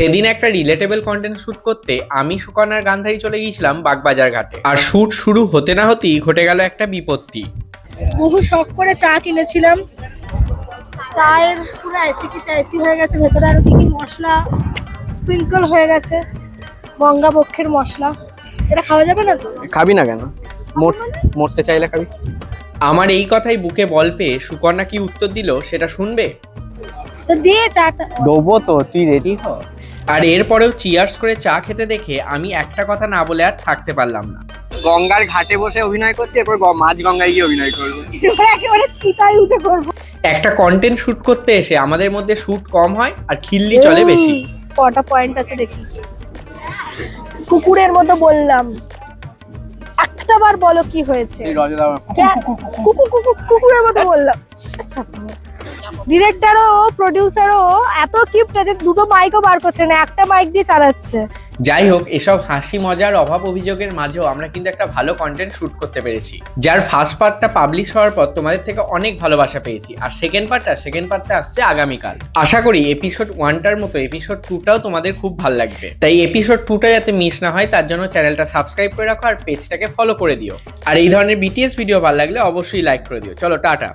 সেদিন একটা relatable content shoot করতে আমি সুকন্যার গান্ধারী চলে গিয়েছিলাম বাগবাজার ঘাটে। আর শুট শুরু হতে না হতেই ঘটে গেল একটা বিপত্তি। বহু শখ করে চা কিনেছিলাম, চায়ের পুরো অ্যাসি হয়ে গেছে, ভেতরে আরো কি কি মশলা স্প্রিঙ্কল হয়ে গেছে, গঙ্গা পক্ষের মশলা। এটা খাওয়া যাবে না তো? খাবি না কেন? মরতে চাইলে খাবি। আমার এই কথাই বুকে বল পেয়ে সুকন্যা কি উত্তর দিল সেটা শুনবে। তো দিয়ে চাটা দেবো তো, তুই রেডি হ। আর এরপরেও চিয়ার্স করে চা খেতে দেখে আমি একটা কথা না বলে আর থাকতে পারলাম না। গঙ্গার ঘাটে বসে অভিনয় করছে, এরপর মাঝ গঙ্গায় গিয়ে অভিনয় করবো। এবার একেবারে চিতায় উঠে করবো। একটা কন্টেন্ট শুট করতে এসে আমাদের মধ্যে শুট কম হয় আর খিল্লি চলে বেশি। কটা পয়েন্ট আছে দেখি। কুকুরের মতো বললাম, একটা বার বলো কি হয়েছে। কুকুরের মতো বললাম। ডিরেক্টরও প্রোডিউসারও এত কিউট আছে, দুটো মাইকও বার করছে না, একটা মাইক দিয়ে চালাচ্ছে। যাই হোক, এসব হাসি মজার অভাব অভিযোগের মাঝেও আমরা কিন্তু একটা ভালো কন্টেন্ট শুট করতে পেরেছি, যার ফার্স্ট পার্টটা পাবলিশ হওয়ার পর তোমাদের থেকে অনেক ভালোবাসা পেয়েছি। আর সেকেন্ড পার্টটা আসছে আগামীকাল। আশা করি এপিসোড 1টার মতো এপিসোড 2টাও তোমাদের খুব ভালো লাগবে। তাই এপিসোড 2টা যাতে মিস না হয় তার জন্য চ্যানেলটা সাবস্ক্রাইব করে রাখো আর পেজটাকে ফলো করে দিও। আর এই ধরনের বিটিএস ভিডিও ভালো লাগলে অবশ্যই লাইক করে দিও। চলো টাটা।